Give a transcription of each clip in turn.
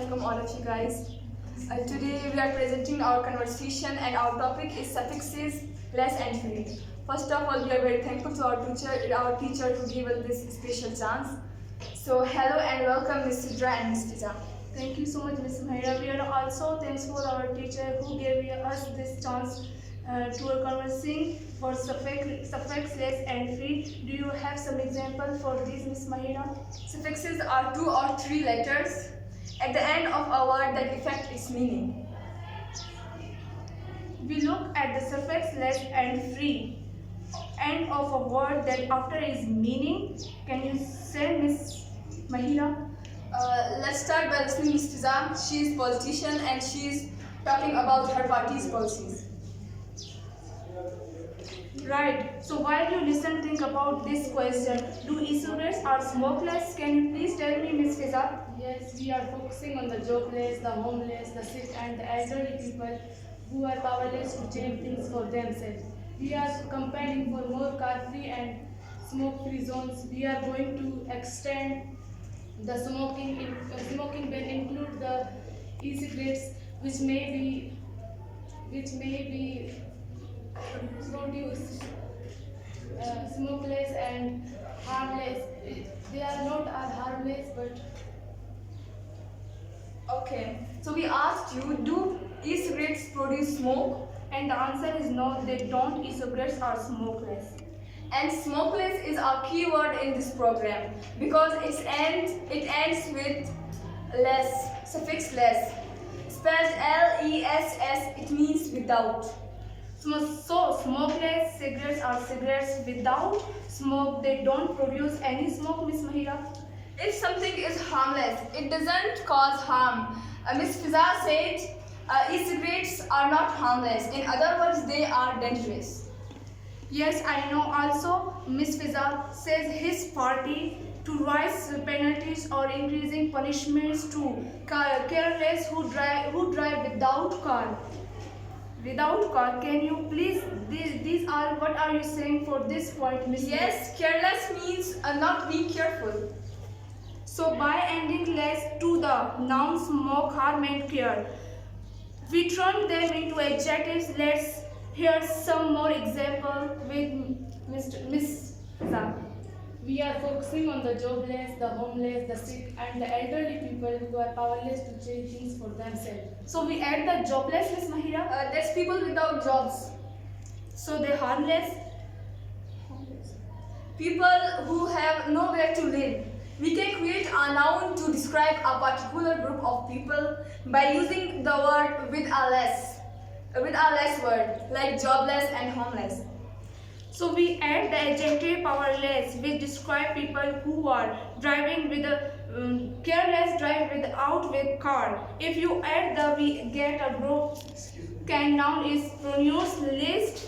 welcome all of you guys. Today we are presenting our conversation and our topic is suffixes, less and free. First of all, we are very thankful to our teacher who gave us this special chance. So hello and welcome Ms. Sidra and Ms. Fiza. Thank you so much, Ms. Mahira. We are also thankful for our teacher who gave us this chance to conversing for suffix, less and free. Do you have some example for this, Ms. Mahira? Suffixes are 2 or 3 letters at the end of a word that affect its meaning. We look at the suffix less and free, end of a word that after is meaning. Can you say, Ms. Mahira? Let's start by listening to Ms. Fiza. She is politician and she is talking about her party's policies. Right. So while you listen, think about this question. Do e-cigarettes are smokeless? Can you please tell me, Ms. Fiza? Yes, we are focusing on the jobless, the homeless, the sick and the elderly people who are powerless to change things for themselves. We are campaigning for more car-free and smoke-free zones. We are going to extend the smoking ban include the e-cigarettes which may be produce smokeless and harmless. They are not harmless but Okay, so we asked you, do e-cigarettes produce smoke? And the answer is no, they don't. E-cigarettes are smokeless. And smokeless is our keyword in this program because it ends with less, suffix less. Spelled L-E-S-S, it means without. So smokeless cigarettes are cigarettes without smoke. They don't produce any smoke, Ms. Mahira. If something is harmless, it doesn't cause harm. Ms. Fiza said e-cigarettes are not harmless. In other words, they are dangerous. Yes, I know. Also, Ms. Fiza says his party to raise penalties or increasing punishments to careless who drive without car. Without car, can you please? These are what are you saying for this point, Ms. Yes, careless means not being careful. So by adding less to the noun smoke, harm and care, we turn them into adjectives. Let's hear some more example with Ms. Fiza. we are focusing on the jobless, the homeless, the sick and the elderly people who are powerless to change things for themselves. So we add the jobless, Ms. Mahira. There's people without jobs. So they harmless. People who have nowhere to live. We can create a noun to describe a particular group of people by using the word with a less word, like jobless and homeless. So we add the adjective powerless, which describe people who are driving with a careless, drive without with car. If you add the, we get a group. Can noun is pronounced list.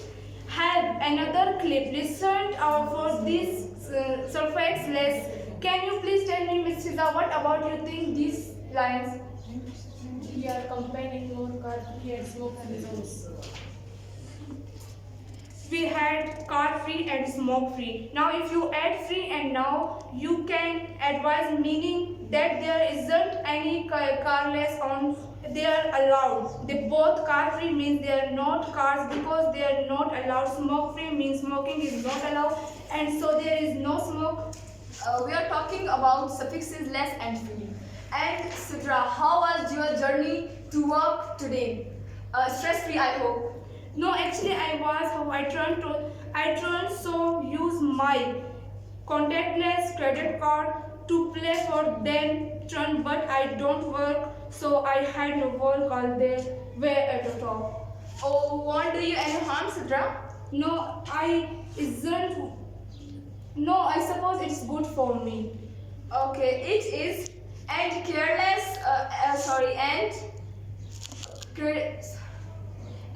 Have another clip. Listen for this suffix less. Can you please tell me, Ms. Fiza, what about you think these lines? We are campaigning more car-free and smoke-free zones. We had car free and smoke free. Now if you add free and now you can advise meaning that there isn't any carless on they are allowed. They both car free means they are not cars because they are not allowed. Smoke free means smoking is not allowed and so there is no smoke. We are talking about suffixes less and free. And Sidra, how was your journey to work today? Stress free, I hope. No, actually I was how I turned so use my contactless credit card to play for them turn, but I don't work so I had no work all day way at the top. Oh, won't do you any harm, Sidra? No, I suppose it's good for me. Okay, it is. And careless,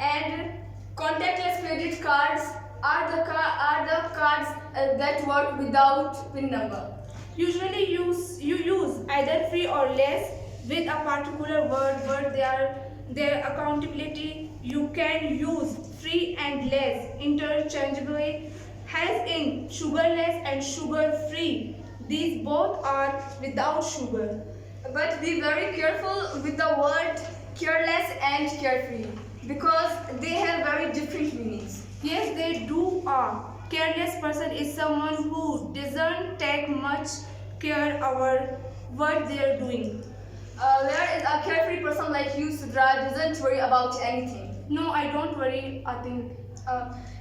and contactless credit cards are the cards that work without PIN number. Usually you use either free or less with a particular word their accountability. You can use free and less interchangeably, as in sugarless and sugar free. These both are without sugar. But be very careful with the word careless and carefree because they have very different meanings. Yes, they do. A careless person is someone who doesn't take much care over what they are doing. Whereas a carefree person like you, Sudra, doesn't worry about anything. No, I don't worry. I think.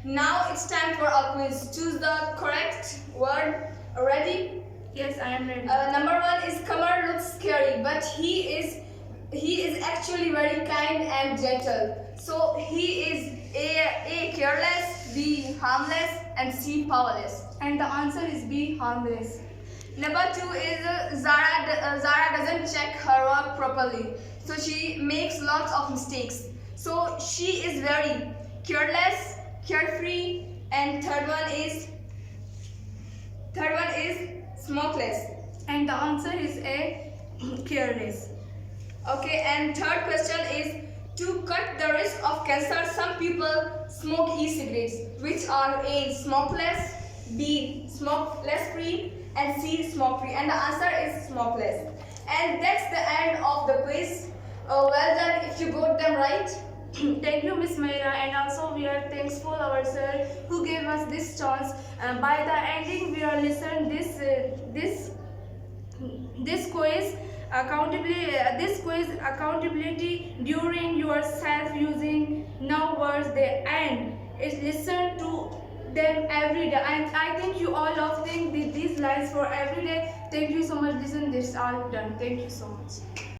Now it's time for a quiz. Choose the correct word. Ready? Yes, I am ready. Number one is Kamar looks scary, but he is actually very kind and gentle. So he is A careless, B harmless, and C powerless. And the answer is B, harmless. Number two is Zara doesn't check her work properly, so she makes lots of mistakes. So she is very careless, carefree, and third one is smokeless. And the answer is A, careless. Okay, and third question is to cut the risk of cancer, some people smoke e-cigarettes, which are A smokeless, B smokeless free, and C smoke free. And the answer is smokeless. And that's the end of the quiz. Well done if you got them right. Thank you, Miss Mayra, and also we are thankful our sir who gave us this chance. By the ending, we are listen this quiz accountability during your self using now words they end is listen to them every day, and I think you all of think these lines for every day. Thank you so much. Listen, this all done. Thank you so much.